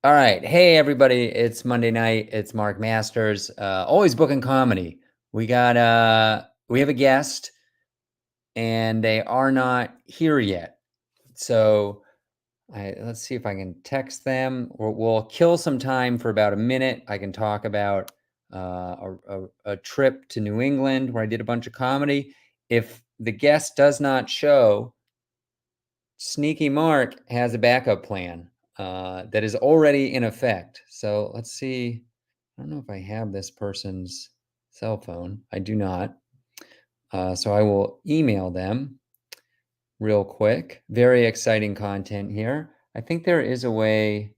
All right. Hey, everybody. It's Monday night. It's Mark Masters. Always Booking Comedy. We have a guest and they are not here yet. So let's see if I can text them, or we'll kill some time for about a minute. I can talk about a trip to New England where I did a bunch of comedy. If the guest does not show, Sneaky Mark has a backup plan that is already in effect. So let's see. I don't know if I have this person's cell phone. I do not. So I will email them real quick. Very exciting content here. I think there is a way.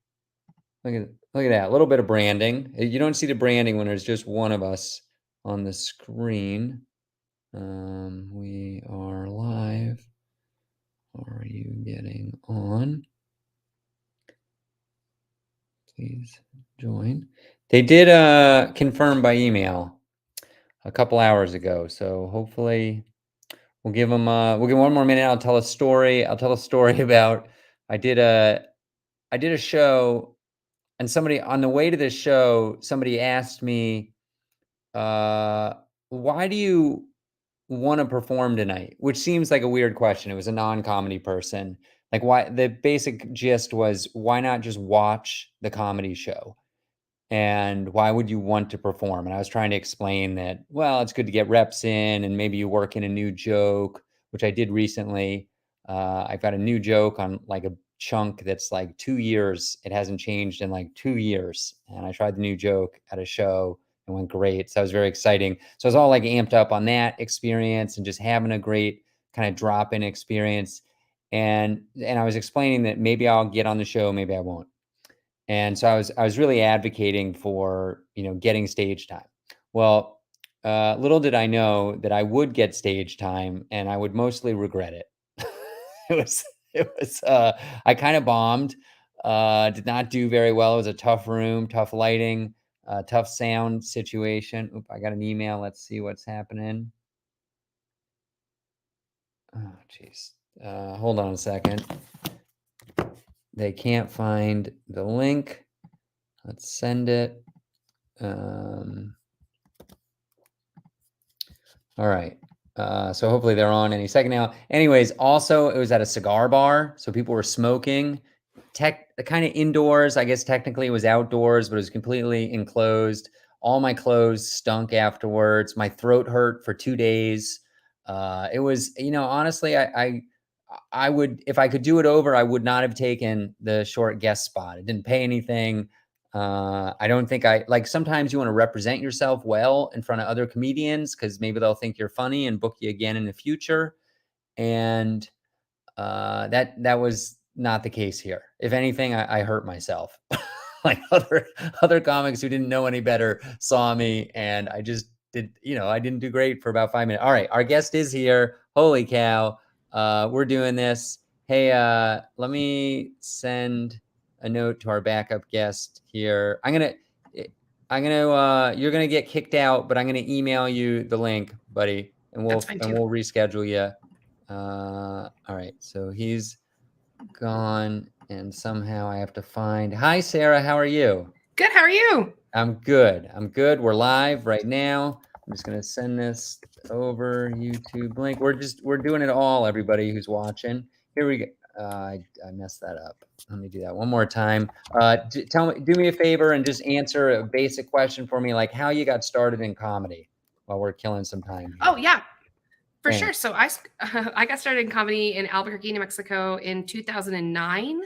Look at that. A little bit of branding. You don't see the branding when there's just one of us on the screen. We are live. Are you getting on? Please join. They did confirm by email a couple hours ago, so hopefully we'll give them one more minute. I'll tell a story. I'll tell a story about I did a show, and somebody on the way to this show, somebody asked me, why do you want to perform tonight? Which seems like a weird question. It was a non-comedy person. Like, why? The basic gist was, why not just watch the comedy show? And why would you want to perform? And I was trying to explain that, well, it's good to get reps in, and maybe you work in a new joke, which I did recently. I've got a new joke on like a chunk that's like 2 years. It hasn't changed in like 2 years. And I tried the new joke at a show and went great. So it was very exciting. So I was all like amped up on that experience and just having a great kind of drop in experience. And I was explaining that maybe I'll get on the show, maybe I won't. And so I was really advocating for, getting stage time. Well, little did I know that I would get stage time and I would mostly regret it. it was I kind of bombed. Did not do very well. It was a tough room, tough lighting, tough sound situation. Oop, I got an email. Let's see what's happening. Oh, jeez. Hold on a second. They can't find the link. Let's send it. All right. So hopefully they're on any second now. Anyways, also it was at a cigar bar, so people were smoking. Kind of indoors. I guess technically it was outdoors, but it was completely enclosed. All my clothes stunk afterwards. My throat hurt for 2 days. It was, honestly, I would, if I could do it over, I would not have taken the short guest spot. It didn't pay anything. I don't think sometimes you want to represent yourself well in front of other comedians because maybe they'll think you're funny and book you again in the future. And that was not the case here. If anything, I hurt myself. Like other comics who didn't know any better saw me, and I just did, I didn't do great for about 5 minutes. All right, our guest is here. Holy cow. We're doing this. Hey, let me send a note to our backup guest here. You're gonna get kicked out, but I'm gonna email you the link, buddy, and we'll reschedule you. All right, so he's gone, and somehow I have to find. Hi, Sarah. How are you? Good. How are you? I'm good. We're live right now. I'm just gonna send this over YouTube link. We're doing it all. Everybody who's watching, here we go. I messed that up. Let me do that one more time. Do me a favor and just answer a basic question for me, like how you got started in comedy, while we're killing some time here. Oh yeah, for sure. So I got started in comedy in Albuquerque, New Mexico in 2009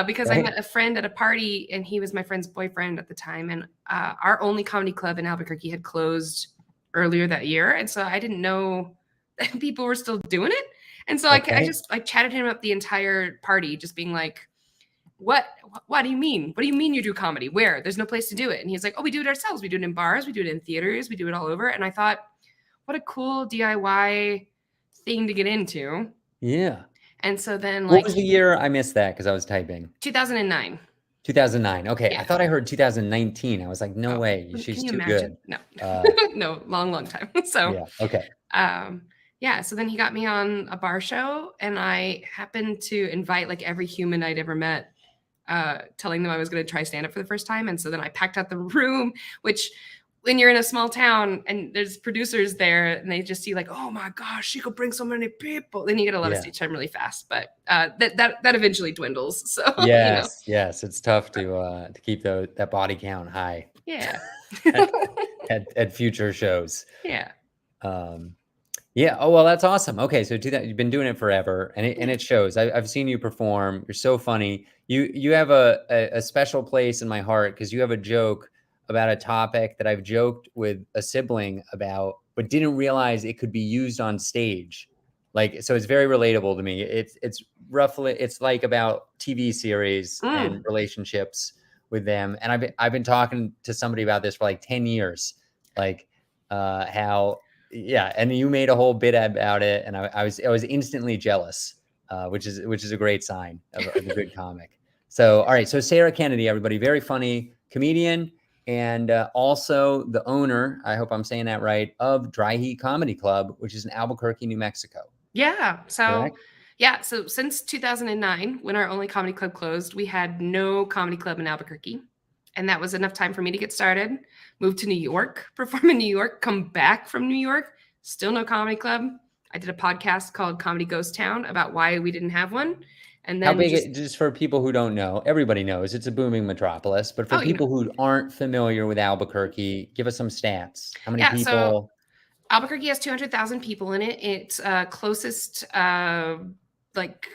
because I met a friend at a party, and he was my friend's boyfriend at the time, and our only comedy club in Albuquerque had closed earlier that year, and so I didn't know that people were still doing it, and so I just chatted him up the entire party, just being like, what do you mean? What do you mean you do comedy? Where? There's no place to do it. And he's like, oh, we do it ourselves. We do it in bars. We do it in theaters. We do it all over. And I thought, what a cool DIY thing to get into. Yeah. And so then, what was the year? I missed that because I was typing. 2009. 2009. Okay. Yeah. I thought I heard 2019. I was like, no way. She's too good. No, no, long time. So, yeah. Okay. Yeah. So then he got me on a bar show, and I happened to invite like every human I'd ever met telling them I was going to try stand up for the first time. And so then I packed out the room, which when you're in a small town and there's producers there and they just see like, oh my gosh, she could bring so many people. Then you get a lot of Yeah. stage time really fast, but that eventually dwindles. So, Yes, yes, it's tough to keep that body count high yeah. at at future shows. Yeah. Um, yeah, oh, well, that's awesome. Okay, so do that you've been doing it forever, and Yeah. it shows. I've seen you perform. You're so funny. You have a special place in my heart because you have a joke about a topic that I've joked with a sibling about, but didn't realize it could be used on stage. Like, so it's very relatable to me. It's roughly it's like about TV series and Mm. relationships with them. And I've been talking to somebody about this for like 10 years. Like how yeah, and you made a whole bit about it, and I was instantly jealous, which is a great sign of a good comic. So, all right, so Sarah Kennedy, everybody, very funny comedian, and also the owner, I hope I'm saying that right, of Dry Heat Comedy Club, which is in Albuquerque, New Mexico. Yeah. Correct? So since 2009, when our only comedy club closed, we had no comedy club in Albuquerque. And that was enough time for me to get started, move to New York, perform in New York, come back from New York, still no comedy club. I did a podcast called Comedy Ghost Town about why we didn't have one. And How then big just for people who don't know, everybody knows it's a booming metropolis, but for oh, people who aren't familiar with Albuquerque, give us some stats. How many yeah. So people? Albuquerque has 200,000 people in it. Its closest like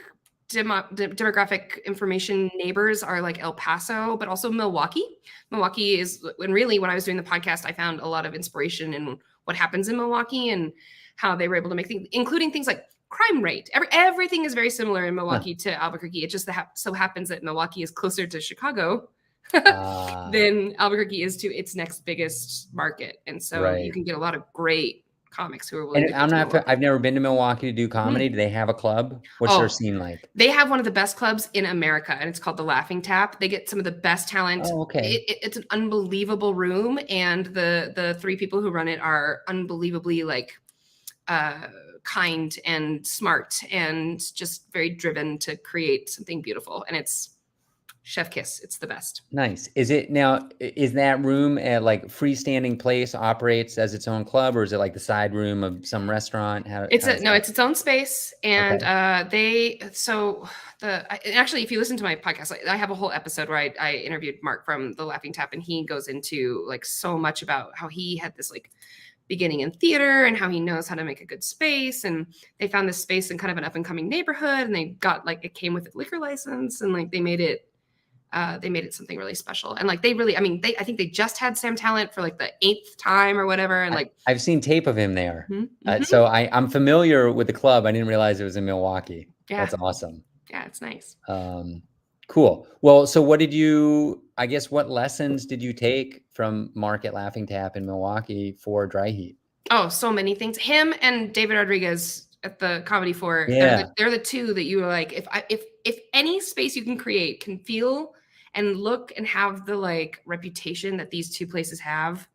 demographic information neighbors are like El Paso, but also Milwaukee. Milwaukee is, and really when I was doing the podcast, I found a lot of inspiration in what happens in Milwaukee and how they were able to make things, including things like crime rate. Everything is very similar in Huh. Milwaukee to Albuquerque. It just so happens that Milwaukee is closer to Chicago Ah, than Albuquerque is to its next biggest market. And so you right. can get a lot of great comics who are willing And to come to Milwaukee. I've never been to Milwaukee to do comedy. Mm. Do they have a club? What's their Oh, scene like? they have one of the best clubs in America, and it's called the Laughing Tap. They get some of the best talent. Oh, okay. It's an unbelievable room, and the three people who run it are unbelievably like kind and smart and just very driven to create something beautiful. And it's chef kiss. It's the best. Nice. Is that room a like freestanding place, operates as its own club, or is it like the side room of some restaurant? It's How does no, that? it's its own space, and Okay. actually, if you listen to my podcast, I have a whole episode where I interviewed Mark from the Laughing Tap, and he goes into like so much about how he had this like beginning in theater and how he knows how to make a good space, and they found this space in kind of an up and coming neighborhood, and they got like it came with a liquor license, and like they made it something really special. And like they really, I mean, I think they just had Sam Talent for like the 8th time or whatever. And like, I've seen tape of him there. mm-hmm. So I'm familiar with the club. I didn't realize it was in Milwaukee. Yeah, That's awesome. yeah, it's nice. Cool. Well, so I guess what lessons did you take from Mark at Laughing Tap in Milwaukee for Dry Heat? Oh, so many things. Him and David Rodriguez at the Comedy 4, Yeah. they're the two that you were like, if any space you can create can feel and look and have the like reputation that these two places have,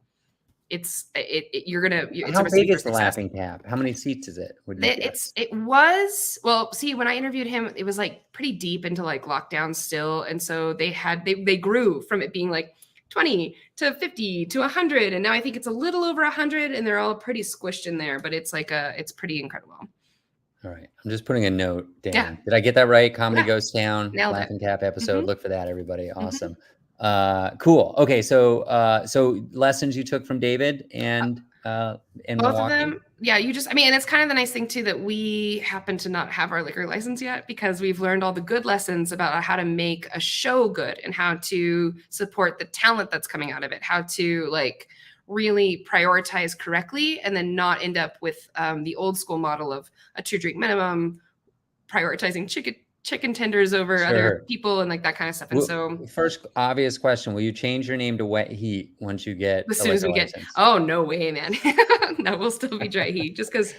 it's How a recipe big for is the success. Laughing Tap? How many seats is it? Would you guess? It was, well, see, when I interviewed him, it was like pretty deep into like lockdown still, and so they grew from it being like 20 to 50 to 100, and now I think it's a little over 100, and they're all pretty squished in there, but it's pretty incredible. All right. I'm just putting a note down. Yeah. Did I get that right? Comedy Yeah. Goes Down, Nailed it. Laughing Tap episode. Mhm. Look for that, everybody. Awesome. Cool. Okay. So lessons you took from David and Both Milwaukee? of them. Yeah, and it's kind of the nice thing too that we happen to not have our liquor license yet, because we've learned all the good lessons about how to make a show good and how to support the talent that's coming out of it, how to like really prioritize correctly, and then not end up with the old school model of a 2-drink minimum, prioritizing chicken tenders over other people and like that kind of stuff. And so First obvious question, will you change your name to Wet Heat once you get as a soon as liquor we get, license? oh, no way, man. No, we'll still be Dry Heat just because,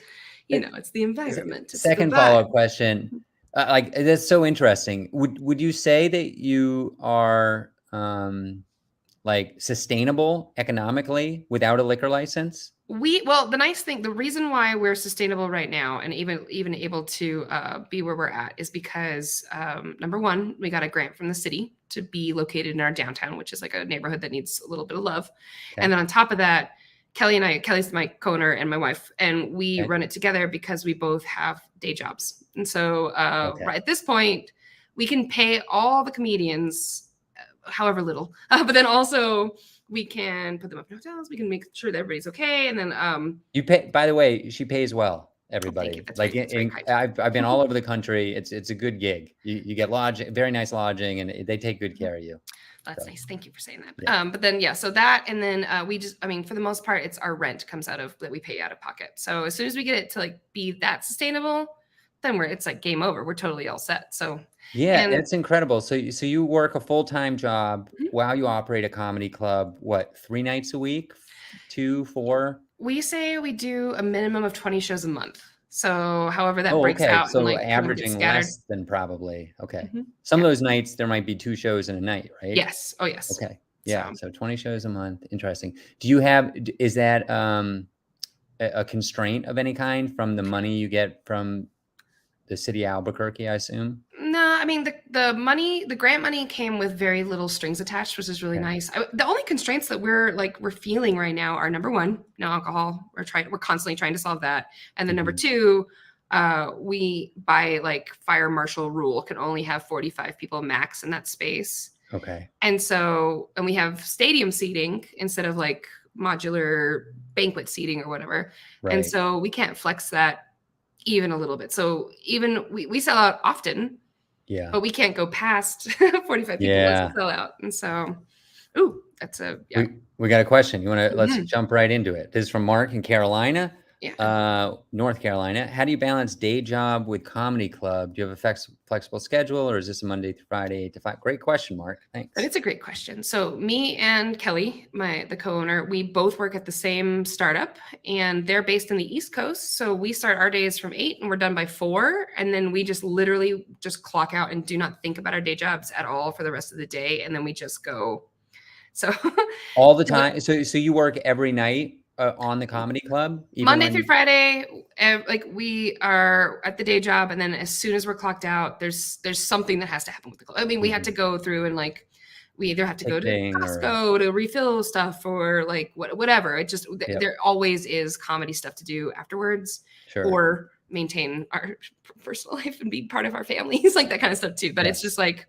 it's the environment. It's Second the follow-up vibe. question. Like that's so interesting. Would you say that you are like sustainable economically without a liquor license? Well, the nice thing, the reason why we're sustainable right now and even able to be where we're at is because number one, we got a grant from the city to be located in our downtown, which is like a neighborhood that needs a little bit of love. And Okay. then on top of that, Kelly's my co-owner and my wife, and we Okay. run it together because we both have day jobs. And so Okay. right at this point, we can pay all the comedians however little, but then also we can put them up in hotels. We can make sure that everybody's okay. And then, You pay, by the way, she pays well, oh, thank you. everybody. That's Like that's very kind. I've been all over the country. It's a good gig. You get lodging, very nice lodging, and they take good care of you. That's So nice. Thank you for saying that. yeah. But then, yeah, so that, and then we just, I mean, for the most part, it's our rent comes out of that we pay out of pocket. So as soon as we get it to like be that sustainable, then it's like game over. We're totally all set. So, Yeah, and it's incredible. So you work a full-time job mhm, while you operate a comedy club, what, 3 nights a week? 2, 4? we say we do a minimum of 20 shows a month. So however that Oh, breaks okay. out and So like how many get averaging scattered. less than probably okay. Mhm, Some of yeah. those nights, there might be 2 shows in a night, right? Yes. Oh, yes. Okay. Yeah, So so 20 shows a month. Interesting. Do you have is that, a constraint of any kind from the money you get from the city of Albuquerque, I assume? no, I mean the grant money came with very little strings attached, which is really Okay. nice. The only constraints that we're feeling right now are number one, no alcohol. We're constantly trying to solve that, and then number Mhm. two, we by like fire marshal rule can only have 45 people max in that space, Okay. and we have stadium seating instead of like modular banquet seating or whatever, and Right. so we can't flex that even a little bit. So even we sell out often, Yeah. but we can't go past 45 people once we Yeah. sell out. And so, ooh, that's a yeah. We got a question. You wanna let's Mhm. jump right into it. This is from Mark in Carolina, Yeah. North Carolina. How do you balance day job with comedy club? Do you have a flexible schedule, or is this a Monday through Friday, 8 to 5? Great question, Mark. And Thanks. it's a great question. So me and Kelly, the co-owner, we both work at the same startup and they're based in the East Coast. So we start our days from 8 and we're done by 4. And then we just literally just clock out and do not think about our day jobs at all for the rest of the day. And then we just go. So All the time? So you work every night, on the comedy club, even Monday through when Friday, like we are at the day job, and then as soon as we're clocked out, there's something that has to happen with the club. I mean, we had mhm, to go through and like we either have to go to ticketing or Costco to refill stuff or like whatever. It just yep, there always is comedy stuff to do afterwards, sure. or maintain our personal life and be part of our families, like that kind of stuff too. But it's just Yes. like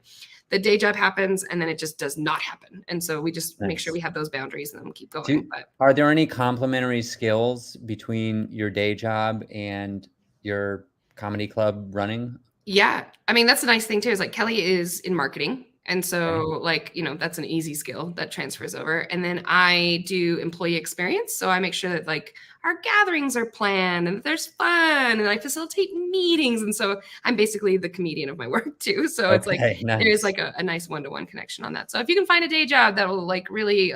the day job happens and then it just does not happen, and so we just make sure Nice. we have those boundaries and then we keep going. Do But Are there any complementary skills between your day job and your comedy club running? yeah, I mean, that's the nice thing too, is like Kelly is in marketing. And so, Okay. like, that's an easy skill that transfers over. And then I do employee experience. So I make sure that like our gatherings are planned and that there's fun and I facilitate meetings. And so I'm basically the comedian of my work too. So it's like Okay, there is nice. like a nice one-to-one connection on that. So if you can find a day job that will like really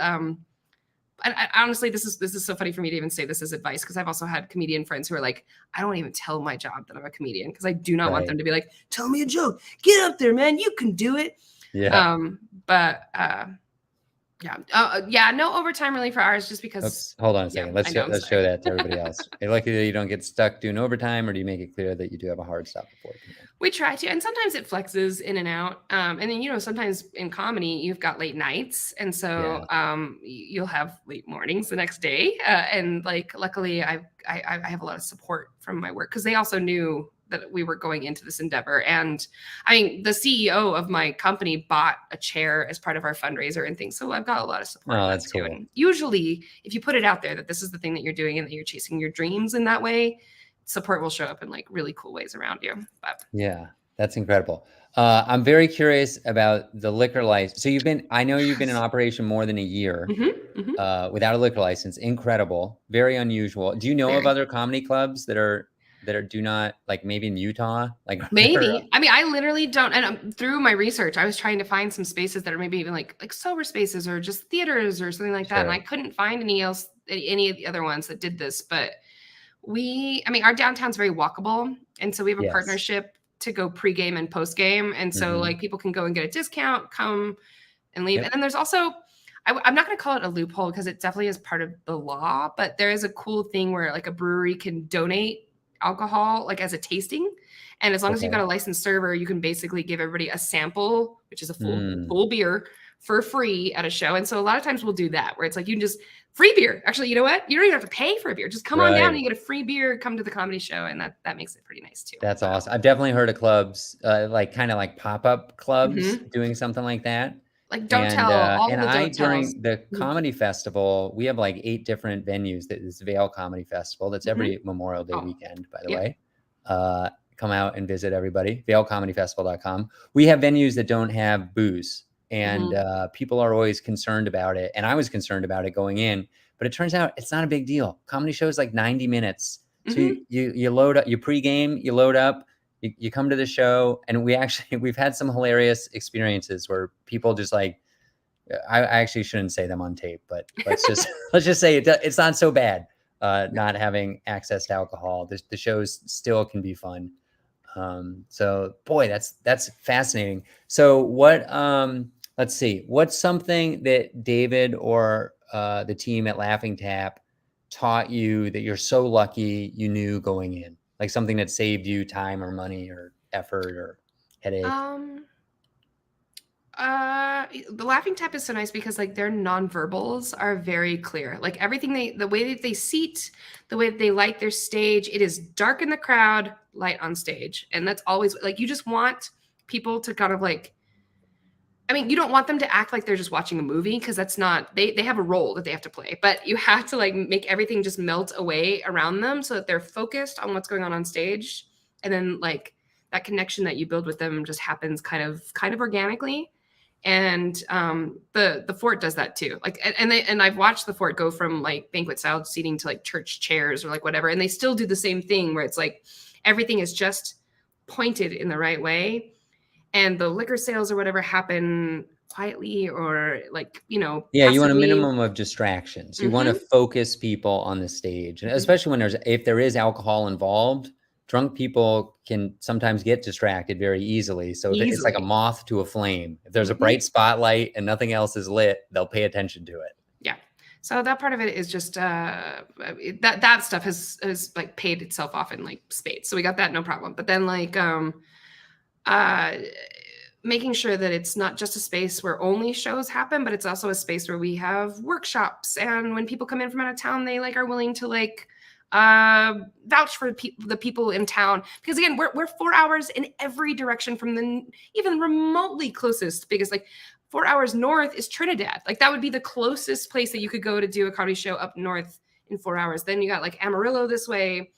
honestly, this is so funny for me to even say this as advice because I've also had comedian friends who are like, I don't even tell my job that I'm a comedian because I do not want Right. them to be like, tell me a joke, get up there, man, you can do it. Yeah. But yeah, no overtime really for ours just Oops, because, hold on a yeah, second. I know, I'm Let's sorry. show that to everybody else. Are you lucky that you don't get stuck doing overtime, or do you make it clear that you do have a hard stop at 4 PM? We try to, and sometimes it flexes in and out. And then sometimes in comedy you've got late nights, and so Yeah. you'll have late mornings the next day. And like, luckily, I have a lot of support from my work because they also knew that we were going into this endeavor. And I mean, the CEO of my company bought a chair as part of our fundraiser and things, so I've got a lot of support Oh, in that that's too. cool. And usually, if you put it out there that this is the thing that you're doing and that you're chasing your dreams in that way, support will show up in like really cool ways around you. But Yeah, that's incredible. I'm very curious about the liquor license. So I know you've been in yes. operation more than a year, Mhm, mhm. without a liquor license. Incredible. Very unusual. Do you know of Very. other comedy clubs that do not, like, maybe in Utah? Like, they're Maybe. I mean, I literally don't, and through my research, I was trying to find some spaces that are maybe even like sober spaces or just theaters or something like that, and I sure. couldn't find any of the other ones that did this. But I mean, our downtown's very walkable, and so we have a Yes. partnership to go pregame and postgame, and so Mhm. like people can go and get a discount, come and leave. Yep. And then there's also I'm not going to call it a loophole because it definitely is part of the law, but there is a cool thing where like a brewery can donate alcohol like as a tasting. And as long as you've got Okay. a licensed server, you can basically give everybody a sample, which is a Mm, full beer for free at a show. And so a lot of times we'll do that where it's like you can just free beer. Actually, you know what? You don't even have to pay for a beer. Just come on down and right. you get a free beer, come to the comedy show, and that makes it pretty nice too. That's So, awesome. I've definitely heard of clubs, like, kinda like pop-up clubs mhm. doing something like that, Like don't tell, all and the I don't tells. during the Mhm. comedy festival, we have, like, 8 different venues that is Vail Comedy Festival, that's Mhm. every Memorial Day Oh, weekend, by the yeah. way. Come out and visit everybody, vailcomedyfestival.com. We have venues that don't have booze, and, Mhm. people are always concerned about it, and I was concerned about it going in, but it turns out it's not a big deal. Comedy show is like 90 minutes. So Mhm. you load up, you pregame, you load up, you come to the show, and we've had some hilarious experiences where people just like I actually shouldn't say them on tape, but let's just let's just say it's not so bad. Not having access to alcohol, the shows still can be fun. So boy, that's fascinating. So what? Let's see. What's something that David or the team at Laughing Tap taught you that you're so lucky you knew going in? Like something that saved you time or money or effort or headache. Um, the Laughing Tap is so nice because like their nonverbals are very clear. Like everything the way that they seat, the way that they light their stage, it is dark in the crowd, light on stage. And that's always like you just want people to kind of like I mean, you don't want them to act like they're just watching a movie because that's not they have a role that they have to play. But you have to like make everything just melt away around them so that they're focused on what's going on stage. And then like that connection that you build with them just happens kind of organically. And the fort does that too. Like and I've watched the fort go from like banquet style seating to like church chairs or like whatever. And they still do the same thing where it's like everything is just pointed in the right way and the liquor sales or whatever happen quietly or like Yeah, you want a passively. minimum of distractions. You wanna Hmm. focus people on the stage, and Hmm. especially when if there is alcohol involved, drunk people can sometimes get distracted very easily, so it's like a Easily. moth to a flame. If there's a Hmm. bright spotlight and nothing else is lit, they'll pay attention to it. Yeah, so that part of it is just that stuff has like paid itself off in like spades, so we got that no problem. But then like uh making sure that it's not just a space where only shows happen, but it's also a space where we have workshops. And when people come in from out of town, they like are willing to like vouch for the people in town. Because again, we're 4 hours in every direction from the even remotely closest, biggest like 4 hours north is Trinidad. Like that would be the closest place that you could go to do a comedy show up north in 4 hours. Then you got like Amarillo this way,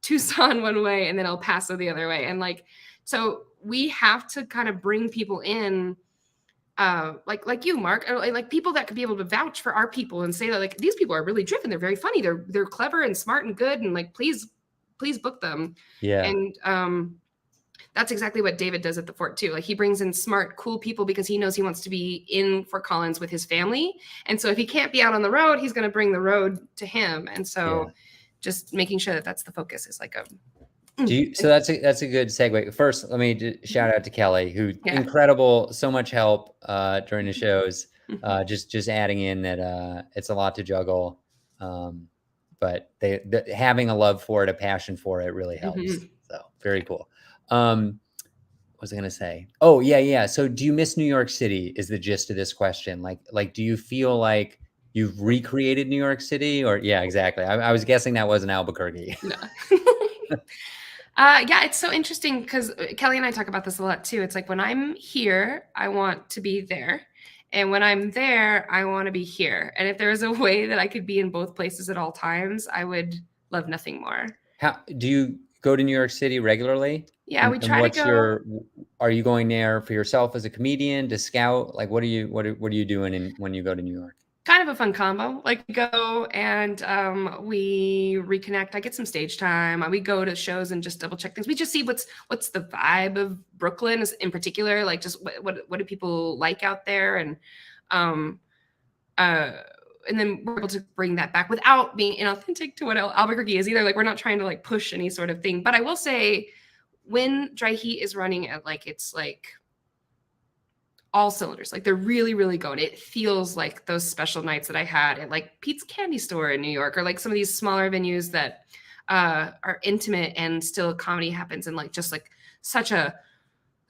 Tucson one way, and then El Paso the other way. And like, so we have to kind of bring people in, like you, Mark, or like people that could be able to vouch for our people and say that like these people are really driven, they're very funny, they're clever and smart and good, and like please book them. Yeah. And that's exactly what David does at the fort too. Like he brings in smart, cool people because he knows he wants to be in Fort Collins with his family. And so if he can't be out on the road, he's going to bring the road to him. And Yeah. so just making sure that that's the focus is like a Do you so that's a good segue. First, let me shout out to Kelly, who yeah. incredible, so much help, during the shows. Mhm. Just adding in that, it's a lot to juggle, but having a love for it, a passion for it really helps. Mhm. So, very cool. What was I gonna say? Oh, yeah, yeah. So do you miss New York City is the gist of this question. Like, do you feel like you've recreated New York City or yeah, exactly. I was guessing that was in Albuquerque. No. Yeah, it's so interesting because Kelly and I talk about this a lot too. It's like when I'm here, I want to be there. And when I'm there, I want to be here. And if there was a way that I could be in both places at all times, I would love nothing more. How do you go to New York City regularly? Yeah, we And try to what's go your are you going there for yourself as a comedian to scout? Like what are you doing when you go to New York? kind of a fun combo. Like we go and we reconnect. I get some stage time. We go to shows and just double check things. We just see what's the vibe of Brooklyn in particular. Like just what do people like out there um, uh, and then we're able to bring that back without being inauthentic to what Albuquerque is either. Like we're not trying to like push any sort of thing. But I will say when dry heat is running at like it's like all cylinders. Like they're really, really going. It feels like those special nights that I had at like Pete's Candy Store in New York, or like some of these smaller venues that are intimate and still comedy happens in like just like such a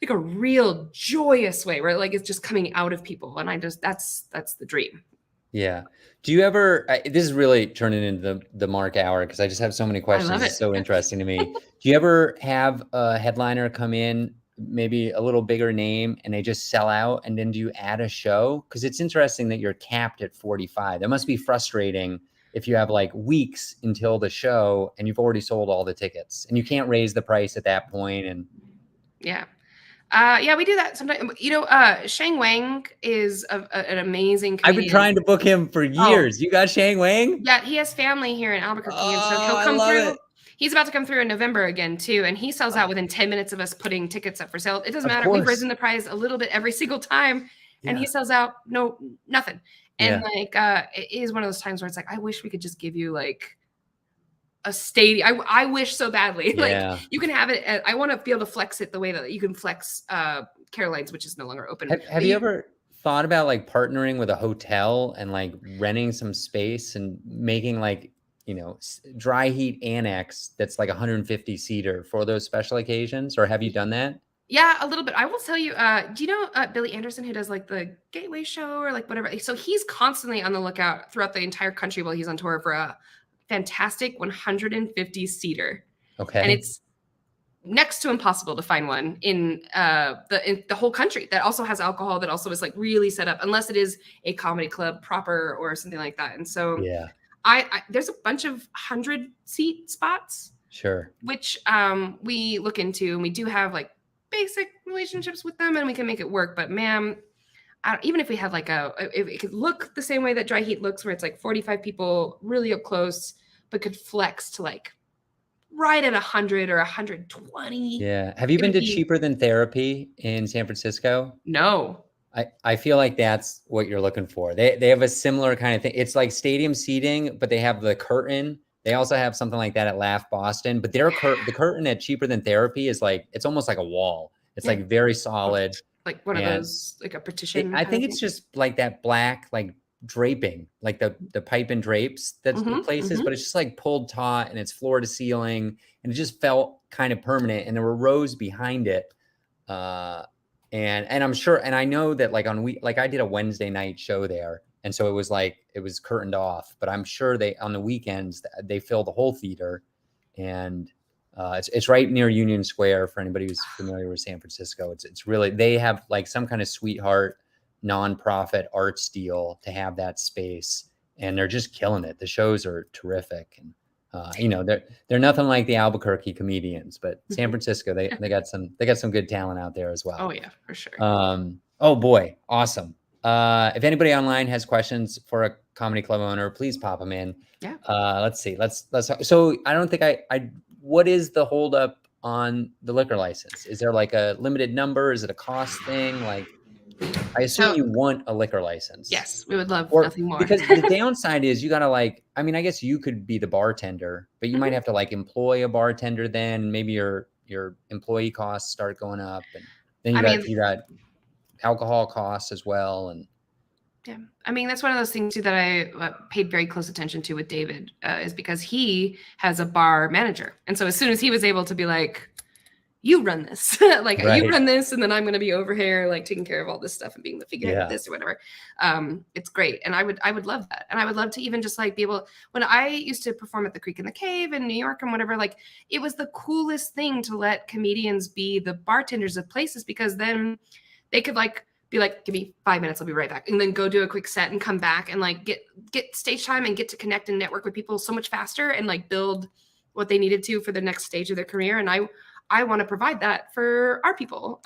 like a real joyous way where like it's just coming out of people. And I just that's the dream. Yeah. Do you ever, this is really turning into the Mark hour because I just have so many I questions. love It's it. so interesting to me. Do you ever have a headliner come in, maybe a little bigger name, and they just sell out? And then do you add a show? Because it's interesting that you're capped at 45. That must be frustrating if you have like weeks until the show and you've already sold all the tickets and you can't raise the price at that point. And Yeah. Yeah, we do that sometimes. You know, Shang Wang is an amazing I've been comedian. trying to book him for Oh, years. You got Shang Wang? yeah, he has family here in Albuquerque, and so Oh, he'll I come love through. it. He's about to come through in November again too, and he sells out Oh, within 10 minutes of us putting tickets up for sale. It doesn't of matter. We've course. risen the price a little bit every single time, and he Yeah. sells out no nothing. And Yeah. like it is one of those times where it's like, I wish we could just give you like a stadium. I wish so badly. Like Yeah. you can have it. I want to be able to flex it the way that you can flex Caroline's, which is no longer open. Have But you you, ever thought about like partnering with a hotel and like renting some space and making like, dry heat annex that's like 150 seater for those special occasions? Or have you done that? yeah, a little bit. I will tell you. Do you know Billy Anderson, who does like the Gateway Show or like whatever? So he's constantly on the lookout throughout the entire country while he's on tour for a fantastic 150 seater, and Okay. it's next to impossible to find one in the whole country that also has alcohol, that also is like really set up, unless it is a comedy club proper or something like that. And so Yeah, I there's a bunch of 100-seat spots sure. which we look into, and we do have like basic relationships with them, and we can make it work. But man, even if we had like if it could look the same way that dry heat looks, where it's like 45 people really up close, but could flex to like right at 100 or 120, Yeah. Have you it been would to be Cheaper Than Therapy in San Francisco? no. I feel like that's what you're looking for. They have a similar kind of thing. It's like stadium seating, but they have the curtain. They also have something like that at Laugh Boston, but the curtain at Cheaper Than Therapy is like it's almost like a wall. It's Yeah, like very solid, like one of and those, like a partition I kind of think it's thing. just like that black like draping, like the pipe and drapes that's the places, Hmm. but it's just like pulled taut and it's floor to ceiling, and it just felt kind of permanent. And there were rows behind it. Uh, and I'm sure, and I know that like like I did a Wednesday night show there, and so it was curtained off. But I'm sure they on the weekends they fill the whole theater, and it's right near Union Square for anybody who's familiar with San Francisco. It's really they have like some kind of sweetheart nonprofit arts deal to have that space, and they're just killing it. The shows are terrific, and they're nothing like the Albuquerque comedians, but San Francisco they got some good talent out there as Oh well. yeah, for sure. Oh boy, awesome. If anybody online has questions for a comedy club owner, please pop them in. Yeah. Let's see. Let's. So I don't think I. What is the holdup on the liquor license? Is there like a limited number? Is it a cost thing? Like, I assume So you want a liquor license. yes, we would love Or nothing more. because the downside is you gotta like, I mean, I guess you could be the bartender, but you might Mhm. have to like employ a bartender then. Maybe your employee costs start going up, and then I mean, you got alcohol costs as well. And yeah. I mean, that's one of those things too that I paid very close attention to with David, is because he has a bar manager. And so as soon as he was able to be like, you run this, like you right. run this, and then I'm going to be over here, like taking care of all this stuff and being the figurehead of Yeah. this or whatever. It's great. And I would love that. And I would love to even just like be able, when I used to perform at the Creek and the Cave in New York and whatever, like it was the coolest thing to let comedians be the bartenders of places, because then they could like be like, give me 5 minutes, I'll be right back, and then go do a quick set and come back and like get stage time and get to connect and network with people so much faster and like build what they needed to for the next stage of their career. And I want to provide that for our people.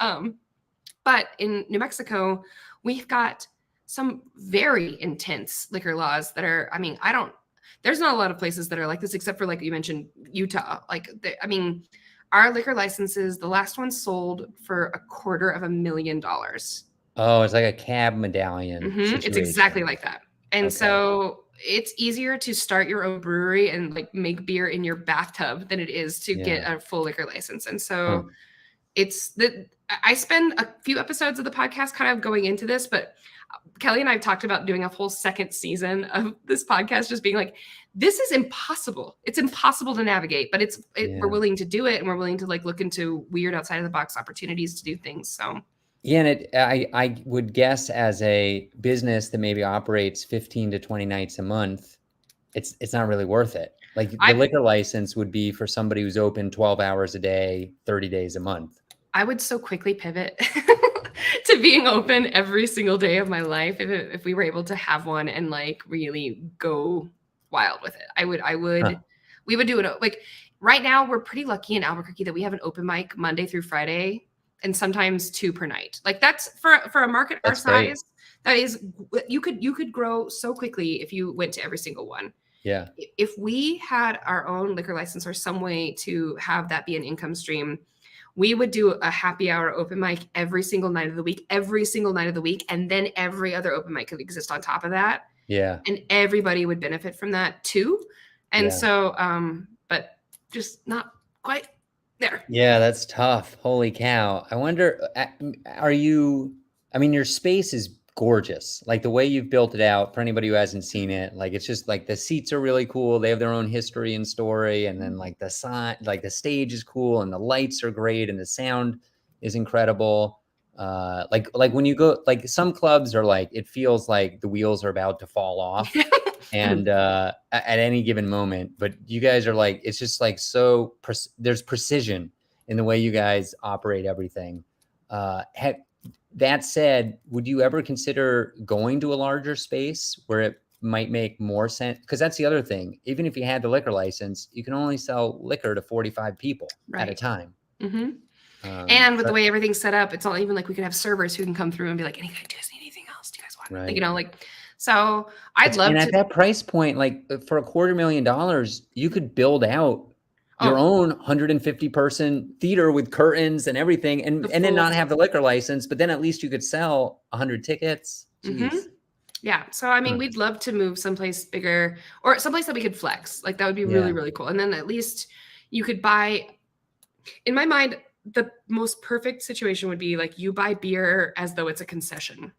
But in New Mexico, we've got some very intense liquor laws that are, I mean, there's not a lot of places that are like this, except for like you mentioned, Utah. Like, I mean, our liquor licenses, the last one sold for $250,000. Oh, it's like a cab medallion It's exactly situation. like that. And Okay. so it's easier to start your own brewery and like make beer in your bathtub than it is to get Yeah. a full liquor license. And Huh. so it's that I spend a few episodes of the podcast kind of going into this, but Kelly and I have talked about doing a whole second season of this podcast, just being like, this is impossible. It's impossible to navigate, but we're Yeah. willing to do it, and we're willing to like look into weird outside of the box opportunities to do things. So Yeah, and I would guess as a business that maybe operates 15 to 20 nights a month, it's not really worth it. Like the I liquor license would be for somebody who's open 12 hours a day, 30 days a month. I would so quickly pivot to being open every single day of my life if we were able to have one and like really go wild with it. Huh. We would do it. Like right now, we're pretty lucky in Albuquerque that we have an open mic Monday through Friday and sometimes 2 per night. Like that's for a market our That's great. size, that is, you could grow so quickly if you went to every single one. Yeah. If we had our own liquor license or some way to have that be an income stream, we would do a happy hour open mic every single night of the week, and then every other open mic could exist on top of that, Yeah. and everybody would benefit from that too. And Yeah. so, but just not quite there. Yeah, that's tough. Holy cow. I wonder, I mean, your space is gorgeous. Like the way you've built it out for anybody who hasn't seen it, like it's just like the seats are really cool. They have their own history and story. And then like the sign, like the stage is cool and the lights are great and the sound is incredible. Like when you go, like some clubs are like, it feels like the wheels are about to fall off and at any given moment, but you guys are like, it's just like so there's precision in the way you guys operate everything. That said, would you ever consider going to a larger space where it might make more sense? Because that's the other thing, even if you had the liquor license, you can only sell liquor to 45 people at a Right. time. Mm-hmm. And with So, the way everything's set up, it's not even like we could have servers who can come through and be like, do you guys need anything else? Do you guys want, like, right. like, so I'd love And at to. that price point, like for $250,000, you could build out your Oh, own 150 person theater with curtains and everything, the and then full. not have the liquor license, but then at least you could sell 100 tickets. Mm-hmm. Jeez. Yeah. So, I mean, Hmm. we'd love to move someplace bigger or someplace that we could flex. Like, that would be really, Yeah. really cool. And then at least you could buy, in my mind, the most perfect situation would be like you buy beer as though it's a concession.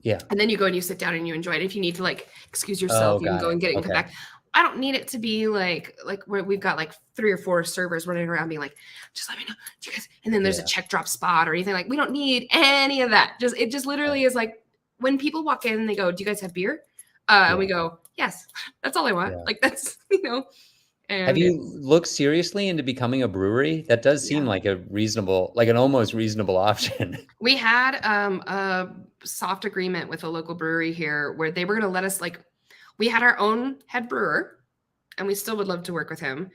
Yeah. And then you go and you sit down and you enjoy it. If you need to like excuse Oh, yourself, you can got go it. and get it and come Okay. back. I don't need it to be like where we've got like 3 or 4 servers running around being like, just let me know, do you guys? And then there's a Yeah. check drop spot or anything. Like, we don't need any of that. It just literally is like when people walk in and they go, do you guys have beer? And we Yeah. go, yes, that's all I want. Yeah. Like that's, Have and you it's, looked seriously into becoming a brewery? That does seem yeah. like a reasonable, like an almost reasonable option. We had a soft agreement with a local brewery here where they were going to let us like, we had our own head brewer and we still would love to work with him.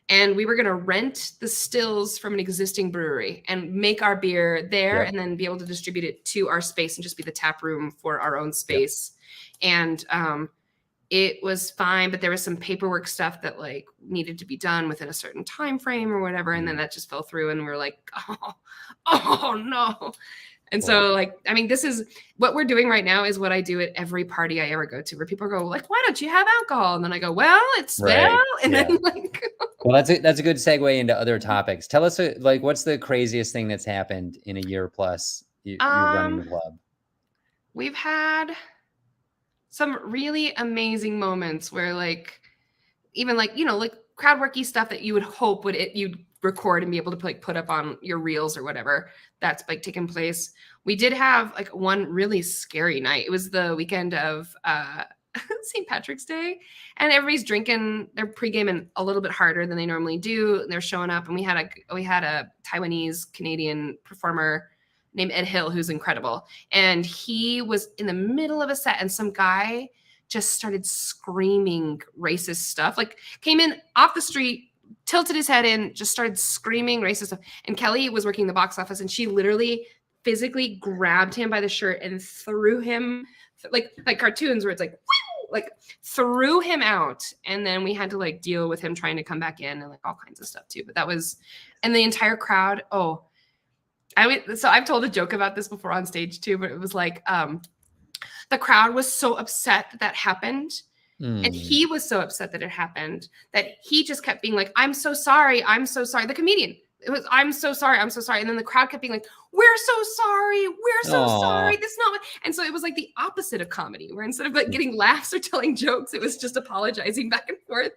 And we were going to rent the stills from an existing brewery and make our beer there Yep. and then be able to distribute it to our space and just be the tap room for our own Yep. space. And it was fine, but there was some paperwork stuff that like needed to be done within a certain time frame or whatever. And then that just fell through and we were like, oh no. And Boy. so, like, I mean, this is what we're doing right now is what I do at every party I ever go to, where people go, like, why don't you have alcohol? And then I go, well, it's Right. well, and Yeah. then like, Well, that's a good segue into other topics. Tell us, like, what's the craziest thing that's happened in a year plus you're running the club? we've had some really amazing moments where, like, even like like crowd worky stuff that you would hope you'd record and be able to like put up on your reels or whatever that's like taken place. We did have like one really scary night. It was the weekend of St. Patrick's Day, and everybody's drinking. They're pre-gaming a little bit harder than they normally do. And they're showing up, and we had a Taiwanese Canadian performer named Ed Hill, who's incredible, and he was in the middle of a set, and some guy just started screaming racist stuff. Like came in off the street, tilted his head in, just started screaming racist stuff. And Kelly was working the box office, and she literally physically grabbed him by the shirt and threw him like cartoons where it's like, woo! Like threw him out. And then we had to like deal with him trying to come back in and like all kinds of stuff too. But that was, and the entire crowd. Oh, so I've told a joke about this before on stage too, but it was like, the crowd was so upset that happened. And he was so upset that it happened that he just kept being like, I'm so sorry. I'm so sorry. The comedian, it was, I'm so sorry, I'm so sorry. And then the crowd kept being like, we're so sorry, we're so Aw. sorry. This is not what, and so it was like the opposite of comedy, where instead of like getting laughs or telling jokes, it was just apologizing back and forth.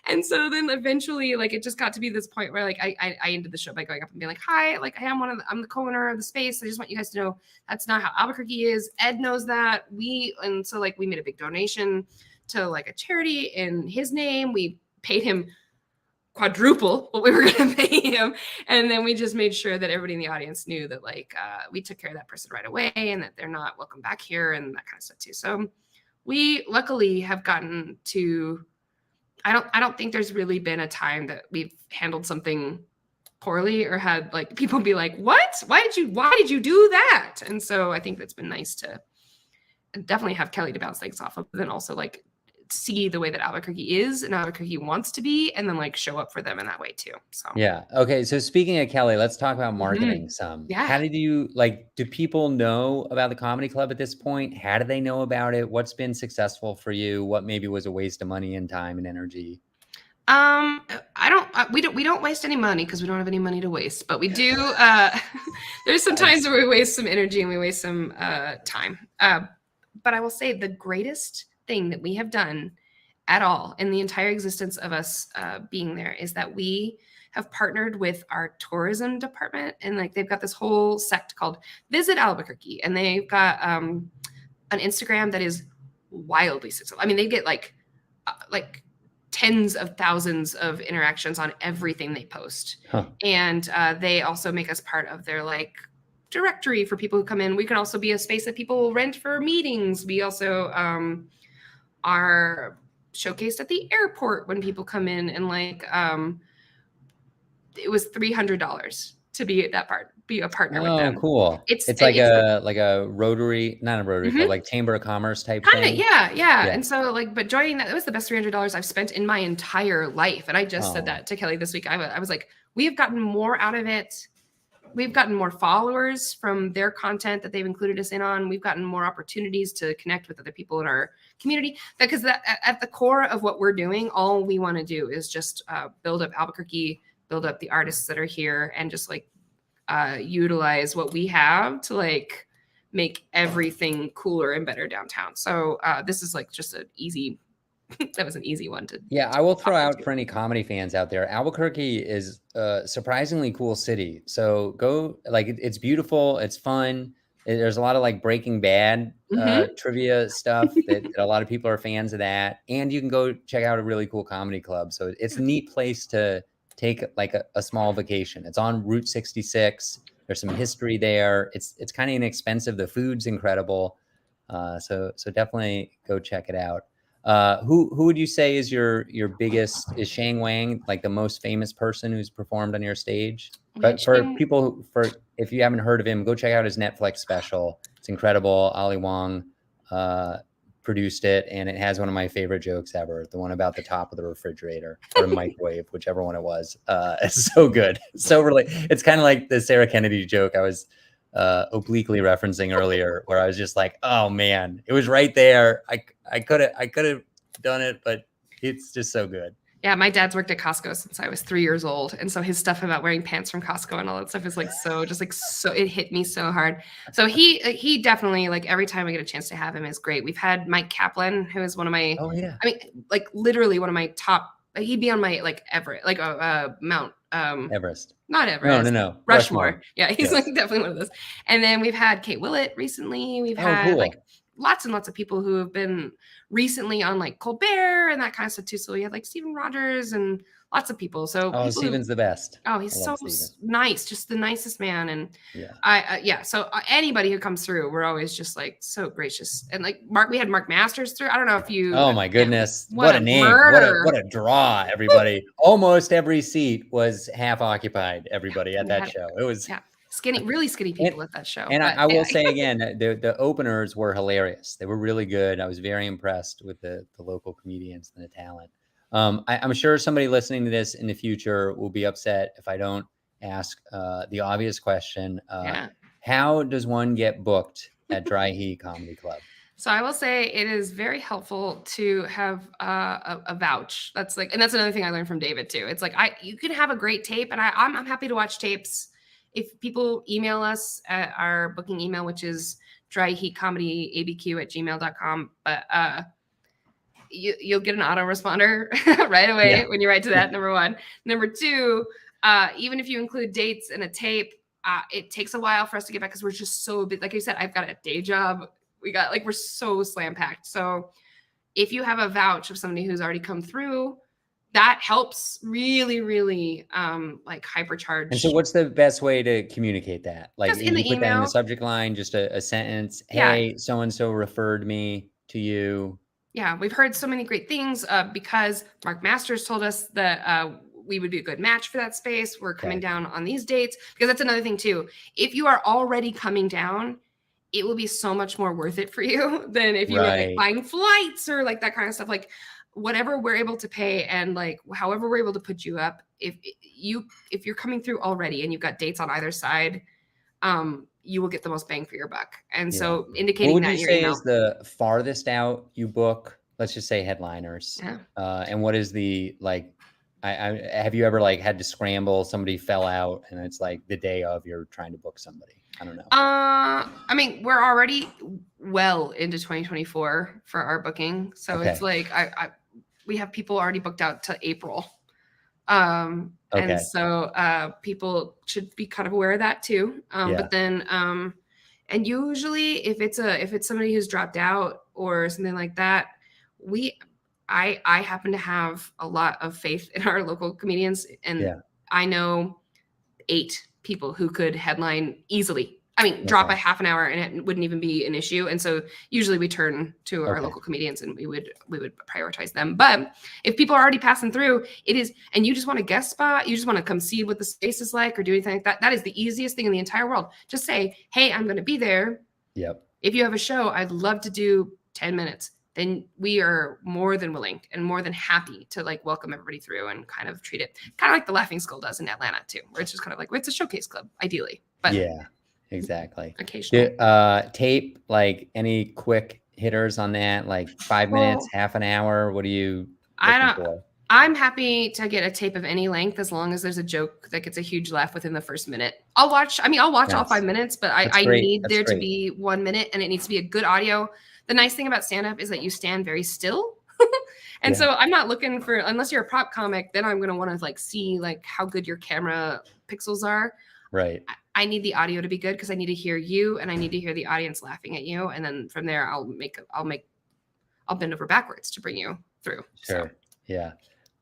And so then eventually, like, it just got to be this point where like I ended the show by going up and being like, hi, like I am I'm the co-owner of the space. I just want you guys to know that's not how Albuquerque is. Ed knows that. And so like we made a big donation to like a charity in his name. We paid him quadruple what we were going to pay him, and then we just made sure that everybody in the audience knew that like we took care of that person right away and that they're not welcome back here and that kind of stuff too. So we luckily have gotten to, I don't think there's really been a time that we've handled something poorly or had like people be like, what, why did you do that? And so I think that's been nice to definitely have Kelly to bounce things off of, but then also like see the way that Albuquerque is and Albuquerque wants to be, and then like show up for them in that way too. So Yeah. Okay. So speaking of Kelly, let's talk about marketing some. yeah. How did you like, do people know about the comedy club at this point? How do they know about it? What's been successful for you? What maybe was a waste of money and time and energy? We don't waste any money because we don't have any money to waste, but we do, there's some times where we waste some energy and we waste some time. But I will say the greatest thing that we have done at all in the entire existence of us being there is that we have partnered with our tourism department, and like they've got this whole sect called Visit Albuquerque, and they've got an Instagram that is wildly successful. I mean, they get like tens of thousands of interactions on everything they post. Huh. And they also make us part of their like directory for people who come in. We can also be a space that people rent for meetings. We also are showcased at the airport when people come in, and like it was $300 to be a partner with them. Cool. It's like a Rotary, not a Rotary Club, like Chamber of Commerce type kind of, thing. yeah. And so like, but joining that, it was the best $300 I've spent in my entire life. And I just said that to Kelly this week. I was like, we have gotten more out of it. We've gotten more followers from their content that they've included us in on. We've gotten more opportunities to connect with other people in our community, because at the core of what we're doing, all we want to do is just build up Albuquerque, build up the artists that are here, and just like utilize what we have to like make everything cooler and better downtown. So this is like just an easy, that was an easy one to. Yeah, I will throw out for any comedy fans out there, Albuquerque is a surprisingly cool city. So go, like, it's beautiful, it's fun. There's a lot of like Breaking Bad trivia stuff that a lot of people are fans of that. And you can go check out a really cool comedy club. So it's a neat place to take like a small vacation. It's on Route 66. There's some history there. It's kind of inexpensive. The food's incredible. So definitely go check it out. Who would you say is your biggest, is Shang Wang like the most famous person who's performed on your stage? But for people if you haven't heard of him, go check out his Netflix special. It's incredible. Ali Wong produced it, and it has one of my favorite jokes ever, the one about the top of the refrigerator or microwave, whichever one it was. It's so good. It's kind of like the Sarah Kennedy joke I was obliquely referencing earlier, where I was just like, oh man, it was right there. I could have done it, but it's just so good. Yeah, my dad's worked at Costco since I was 3 years old, and so his stuff about wearing pants from Costco and all that stuff is like so it hit me so hard. So he definitely, like, every time I get a chance to have him is great. We've had Mike Kaplan, who is one of my, I mean, like literally one of my top. He'd be on my like Everett, like Mount Everest. Not Everest. No. Rushmore. Yeah, he's like definitely one of those. And then we've had Kate Willett recently. We've had like lots and lots of people who have been recently on like Colbert and that kind of stuff too. So we had like Stephen Rogers and lots of people. So Stephen's the best. Oh, he's so nice, just the nicest man. And so anybody who comes through, we're always just like so gracious. And like we had Mark Masters through. I don't know if you. Oh my goodness, what a name! What a draw! Everybody, almost every seat was half occupied. Everybody at that show. It was really skinny people at that show. And I will say again, the openers were hilarious. They were really good. I was very impressed with the local comedians and the talent. I'm sure somebody listening to this in the future will be upset if I don't ask the obvious question. How does one get booked at Dry Heat Comedy Club? So I will say it is very helpful to have a vouch. That's like, and that's another thing I learned from David too. It's like you can have a great tape, and I'm happy to watch tapes. If people email us at our booking email, which is dryheatcomedyabq@gmail.com, but you'll get an autoresponder right away Yeah. when you write to that. Number one. Number two, even if you include dates and a tape, it takes a while for us to get back because we're just so big. Like I said, I've got a day job. We're so slam packed. So if you have a vouch of somebody who's already come through, that helps really, really like And so hypercharge. what's the best way to communicate that? Like, Just in you the put that in the email. subject line, just a sentence, Yeah. "Hey, so and so referred me to you." Yeah, we've heard so many great things because Mark Masters told us that we would be a good match for that space. We're coming Okay. down on these dates because that's another thing too. If you are already coming down, it will be so much more worth it for you than if you were like Right. buying flights or like that kind of stuff. Like whatever we're able to pay and like however we're able to put you up. If you're coming through already and you've got dates on either side, you will get the most bang for your buck. And Yeah. so What indicating would that you in your say is email. the farthest out you book? Let's just say headliners. Yeah. And what is the like I have you ever like had to scramble, somebody fell out and it's like the day of you're trying to book somebody? I don't know. I mean, we're already well into 2024 for our booking, so it's Okay. like we have people already booked out to April. And Okay. so people should be kind of aware of that too. Yeah. But then and usually if it's somebody who's dropped out or something like that, we I happen to have a lot of faith in our local comedians, and Yeah. I know 8 people who could headline easily. I mean, drop a Okay. half an hour and it wouldn't even be an issue. And so usually we turn to our Okay. local comedians and we would prioritize them. But if people are already passing through, it is, and you just want a guest spot, you just want to come see what the space is like or do anything like that. That is the easiest thing in the entire world. Just say, hey, I'm going to be there. Yep. If you have a show, I'd love to do 10 minutes. Then we are more than willing and more than happy to like welcome everybody through and kind of treat it kind of like the Laughing Skull does in Atlanta too, where it's just kind of like, well, it's a showcase club, ideally, but Yeah. Exactly. occasional. Tape, like any quick hitters on that, like 5 minutes, Well, half an hour? What are you I looking don't. for? I'm happy to get a tape of any length as long as there's a joke that gets a huge laugh within the first minute. I'll watch. I mean, I'll watch all Nice. 5 minutes, but That's I great. need That's there to great. be 1 minute, and it needs to be a good audio. The nice thing about stand up is that you stand very still. And Yeah. so I'm not looking for, unless you're a prop comic, then I'm going to want to like see like how good your camera pixels are. Right. I need the audio to be good because I need to hear you and I need to hear the audience laughing at you. And then from there, I'll bend over backwards to bring you through. So, Sure. Yeah.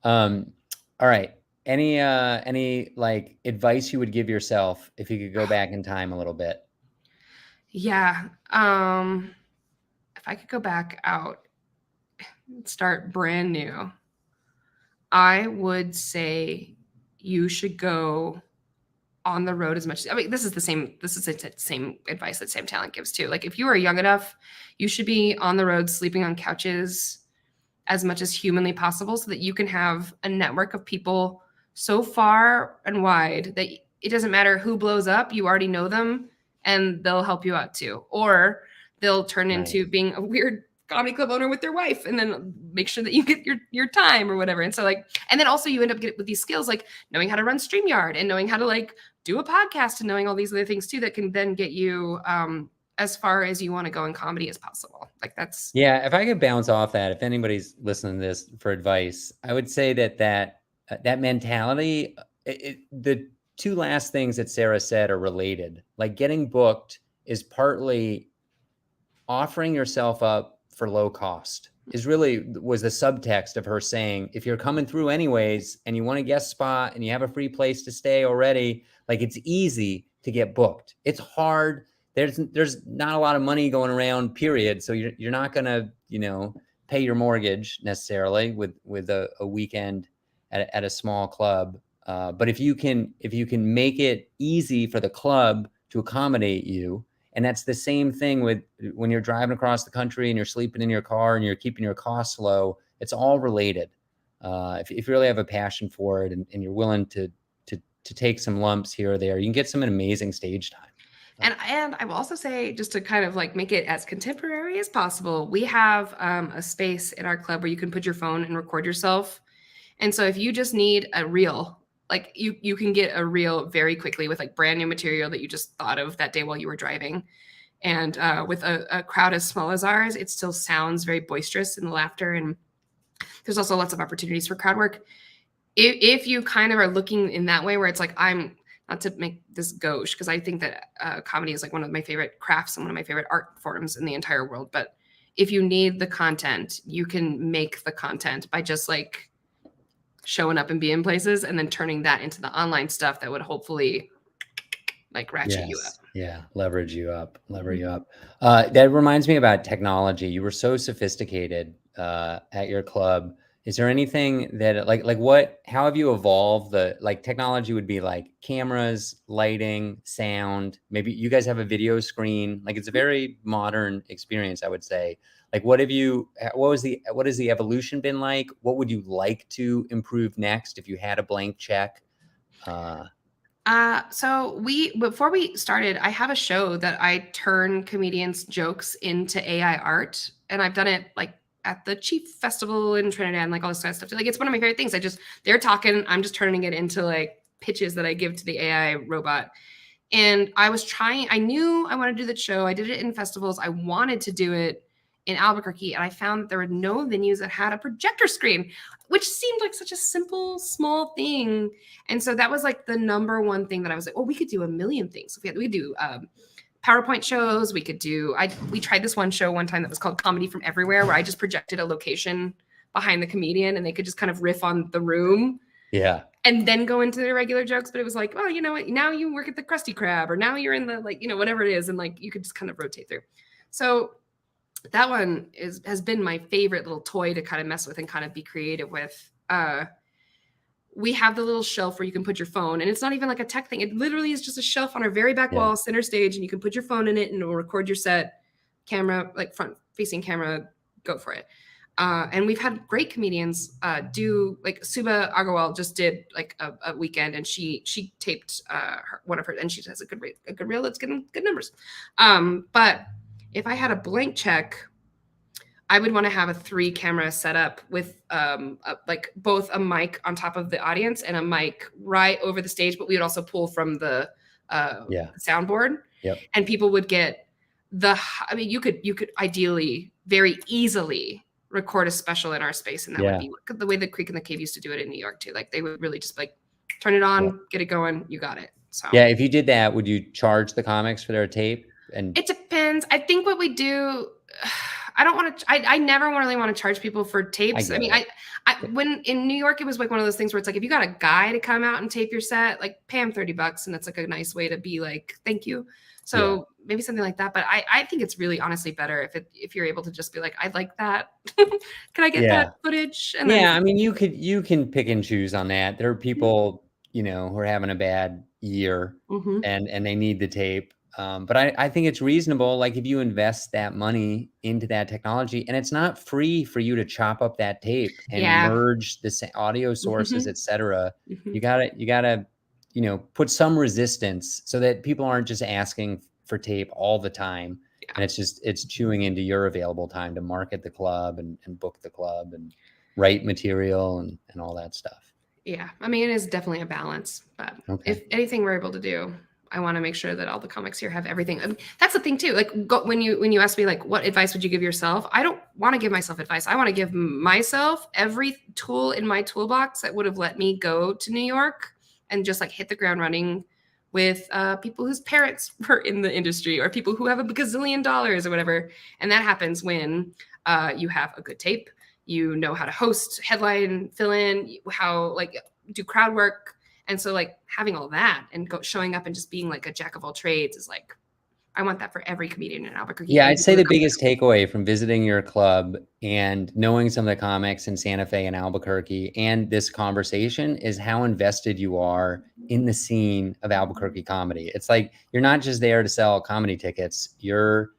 Um, all right. Any like advice you would give yourself if you could go back in time a little bit? yeah. If I could go back out and start brand new, I would say you should go on the road as much. I mean, this is the same advice that Sam Talent gives too. Like if you are young enough, you should be on the road sleeping on couches as much as humanly possible so that you can have a network of people so far and wide that it doesn't matter who blows up, you already know them and they'll help you out too. Or they'll turn into Nice. being a weird comedy club owner with their wife and then make sure that you get your time or whatever. And so like, and then also you end up getting with these skills like knowing how to run StreamYard and knowing how to like do a podcast and knowing all these other things too that can then get you as far as you want to go in comedy as possible. Like that's Yeah, if I could bounce off that, if anybody's listening to this for advice, I would say that mentality, the two last things that Sarah said are related. Like getting booked is partly offering yourself up for low cost is really was the subtext of her saying, if you're coming through anyways and you want a guest spot and you have a free place to stay already, like it's easy to get booked. It's hard. There's not a lot of money going around, period. So you're not gonna, pay your mortgage necessarily with a weekend at a small club. But if you can make it easy for the club to accommodate you, and that's the same thing with when you're driving across the country and you're sleeping in your car and you're keeping your costs low. It's all related. If you really have a passion for it and you're willing to take some lumps here or there, you can get some amazing stage time. And I will also say, just to kind of like make it as contemporary as possible, we have a space in our club where you can put your phone and record yourself. And so if you just need a reel, like you can get a reel very quickly with like brand new material that you just thought of that day while you were driving. And with a crowd as small as ours, it still sounds very boisterous in the laughter. And there's also lots of opportunities for crowd work. If you kind of are looking in that way, where it's like, I'm not to make this gauche, because I think that comedy is like one of my favorite crafts and one of my favorite art forms in the entire world. But if you need the content, you can make the content by just like showing up and being places and then turning that into the online stuff that would hopefully like ratchet you up. Yes. Yeah. Leverage you up. Lever Mhm. you up. That reminds me about technology. You were so sophisticated at your club. Is there anything that how have you evolved the like technology would be like cameras, lighting, sound, maybe you guys have a video screen. Like it's a very modern experience, I would say. Like what has the evolution been like? What would you like to improve next if you had a blank check? Uh So before we started, I have a show that I turn comedians' jokes into AI art, and I've done it like at the Chief Festival in Trinidad, and like all this kind of stuff. Like it's one of my favorite things. They're talking, I'm just turning it into like pitches that I give to the AI robot. And I knew I wanted to do the show. I did it in festivals. I wanted to do it in Albuquerque. And I found that there were no venues that had a projector screen, which seemed like such a simple, small thing. And so that was like the number one thing that I was like, oh, we could do a million things. We could do PowerPoint shows. We tried this one show one time that was called Comedy from Everywhere, where I just projected a location behind the comedian and they could just kind of riff on the room yeah. and then go into the regular jokes. But it was like, well, you know what? Now you work at the Krusty Krab, or now you're in the like, whatever it is, and like you could just kind of rotate through. So that one has been my favorite little toy to kind of mess with and kind of be creative with. We have the little shelf where you can put your phone, and it's not even like a tech thing. It literally is just a shelf on our very back Yeah. wall, center stage, and you can put your phone in it and it'll record your set, camera, like front facing camera, go for it. And we've had great comedians do, like Suba Agarwal just did like a weekend, and she taped one of her, and she has a good reel that's getting good numbers. But if I had a blank check, I would want to have a 3-camera setup with like both a mic on top of the audience and a mic right over the stage, but we would also pull from the soundboard. Yep. And people would get you could ideally very easily record a special in our space, and that would be the way the Creek and the Cave used to do it in New York too. Like they would really just like turn it on, get it going, you got it. So yeah, if you did that, would you charge the comics for their tape? And it depends. I think what we do, I don't want to. I never really want to charge people for tapes. I mean, when in New York, it was like one of those things where it's like if you got a guy to come out and tape your set, like pay him $30, and that's like a nice way to be like thank you. So maybe something like that. But I think it's really honestly better if you're able to just be like, I like that. Can I get that footage? And then, I mean, you can pick and choose on that. There are people, who are having a bad year and they need the tape. But I think it's reasonable. Like if you invest that money into that technology, and it's not free for you to chop up that tape and merge the audio sources, et cetera. You gotta, put some resistance so that people aren't just asking for tape all the time. And it's chewing into your available time to market the club and book the club and write material and all that stuff. Yeah. I mean, it is definitely a balance, but if anything we're able to do, I want to make sure that all the comics here have everything. I mean, that's the thing too. Like when you ask me like, what advice would you give yourself? I don't want to give myself advice. I want to give myself every tool in my toolbox that would have let me go to New York and just like hit the ground running with people whose parents were in the industry or people who have a gazillion dollars or whatever. And that happens when you have a good tape, you know how to host, headline, fill in, how like do crowd work. And so like having all that and showing up and just being like a jack of all trades is like, I want that for every comedian in Albuquerque. Yeah, I'd say the biggest takeaway from visiting your club and knowing some of the comics in Santa Fe and Albuquerque and this conversation is how invested you are in the scene of Albuquerque comedy. It's like you're not just there to sell comedy tickets. You're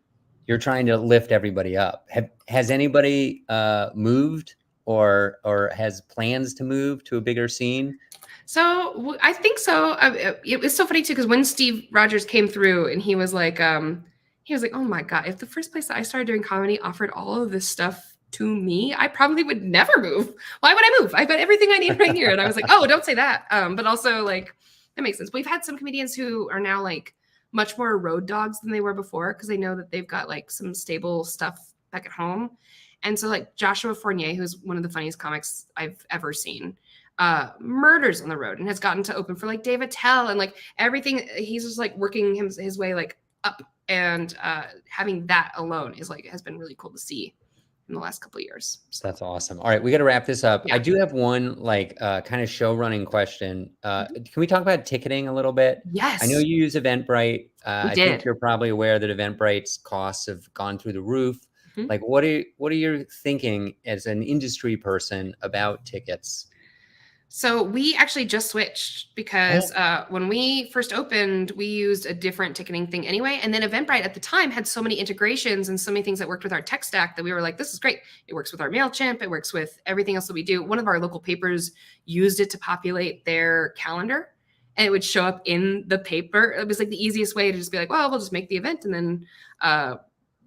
trying to lift everybody up. Has anybody moved or has plans to move to a bigger scene? So I think so. It was so funny too because when Steve Rogers came through and he was like, "Oh my god, if the first place that I started doing comedy offered all of this stuff to me, I probably would never move. Why would I move? I've got everything I need right here." And I was like, "Oh, don't say that." But also like that makes sense. We've had some comedians who are now like much more road dogs than they were before because they know that they've got like some stable stuff back at home. And so like Joshua Fournier, who's one of the funniest comics I've ever seen, murders on the road and has gotten to open for like Dave Attell and like everything. He's just like working his way like up, and having that alone is like has been really cool to see in the last couple of years. So That's awesome. All right, we got to wrap this up. I yeah. do have one like kind of show running question. Mhm. Can we talk about ticketing a little bit? I know Yes, you use Eventbrite. we I think did. you're probably aware that Eventbrite's costs have gone through the roof. Mhm. Like, what are you thinking as an industry person about tickets? So we actually just switched because Oh, when we first opened, we used a different ticketing thing anyway. And then Eventbrite at the time had so many integrations and so many things that worked with our tech stack that we were like, this is great. It works with our MailChimp. It works with everything else that we do. One of our local papers used it to populate their calendar and it would show up in the paper. It was like the easiest way to just be like, well, we'll just make the event and then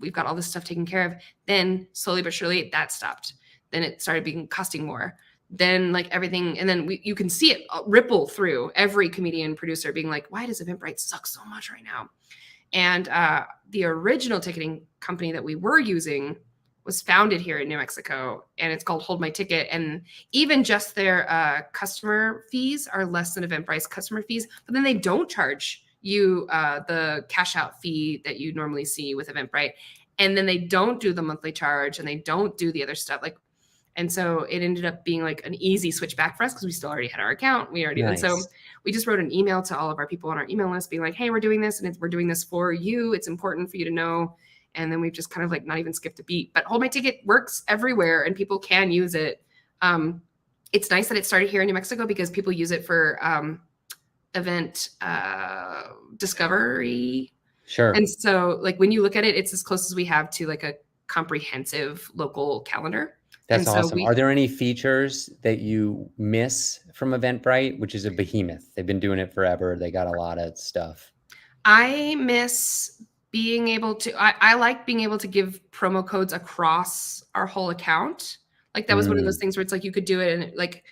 we've got all this stuff taken care of. Then slowly but surely that stopped. Then it started being costing more, then like everything, and then you can see it ripple through every comedian producer being like, why does Eventbrite suck so much right now? And the original ticketing company that we were using was founded here in New Mexico, and it's called Hold My Ticket. And even just their customer fees are less than Eventbrite's customer fees, but then they don't charge you the cash out fee that you normally see with Eventbrite. And then they don't do the monthly charge, and they don't do the other stuff. Like, and so it ended up being like an easy switch back for us because we still already had our account. And so nice. we just wrote an email to all of our people on our email list being like, hey, we're doing this and we're doing this for you. It's important for you to know. And then we've just kind of like not even skipped a beat. But Hold My Ticket works everywhere and people can use it. It's nice that it started here in New Mexico because people use it for event discovery. Sure. And so like when you look at it, it's as close as we have to like a comprehensive local calendar. That's And so awesome. Are there any features that you miss from Eventbrite, which is a behemoth? They've been doing it forever. They got a lot of stuff. I miss being able to, I like being able to give promo codes across our whole account. Like that was one of those Mm, things where it's like you could do it and like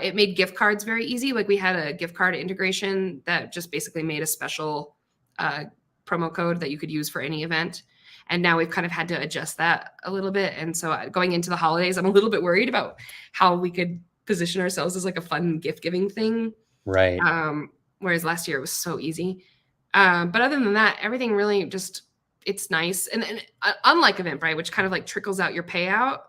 it made gift cards very easy. Like we had a gift card integration that just basically made a special uh, promo code that you could use for any event. And now we've kind of had to adjust that a little bit. And so going into the holidays, I'm a little bit worried about how we could position ourselves as like a fun gift giving thing. right. Whereas last year it was so easy. But other than that, everything really just it's nice. And unlike Eventbrite, which kind of like trickles out your payout,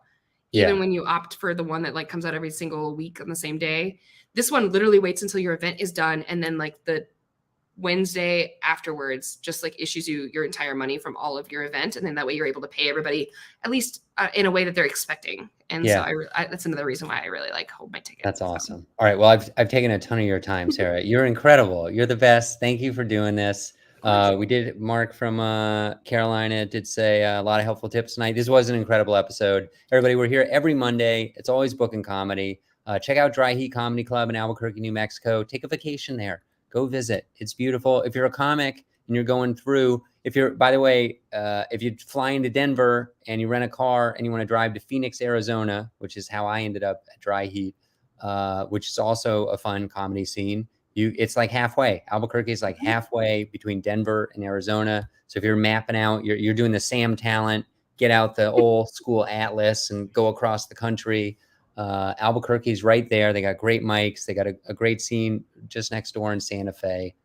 even Yeah. when you opt for the one that like comes out every single week on the same day, this one literally waits until your event is done and then like the Wednesday afterwards just like issues you your entire money from all of your event, and then that way you're able to pay everybody at least in a way that they're expecting. And so Yeah. that's another reason why I really like Hold My Ticket. That's So awesome. All right. Well, I've taken a ton of your time, Sarah. You're incredible. You're the best. Thank you for doing this. of course, We did Mark from Carolina did say a lot of helpful tips tonight. This was an incredible episode. Everybody, we're here every Monday. It's always booking comedy. Check out Dry Heat Comedy Club in Albuquerque, New Mexico. Take a vacation there. Go visit. It's beautiful. If you're a comic and you're going through, if you're, by the way, if you fly into Denver and you rent a car and you want to drive to Phoenix, Arizona, which is how I ended up at Dry Heat, which is also a fun comedy scene. It's like halfway. Albuquerque is like halfway between Denver and Arizona. So if you're mapping out, you're doing the Sam Talent, get out the old school atlas and go across the country. Albuquerque's right there. They got great mics. They got a great scene just next door in Santa Fe.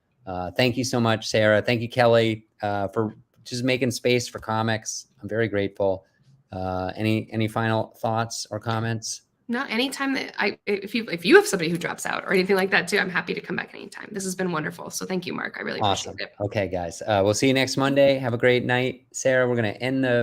Thank you so much, Sarah. Thank you, Kelly, for just making space for comics. I'm very grateful. Any final thoughts or comments? no, anytime that if you have somebody who drops out or anything like that too, I'm happy to come back anytime. This has been wonderful. So thank you, Mark. I really appreciate Awesome. it. Okay, guys. We'll see you next Monday. Have a great night. Sarah, we're going to end the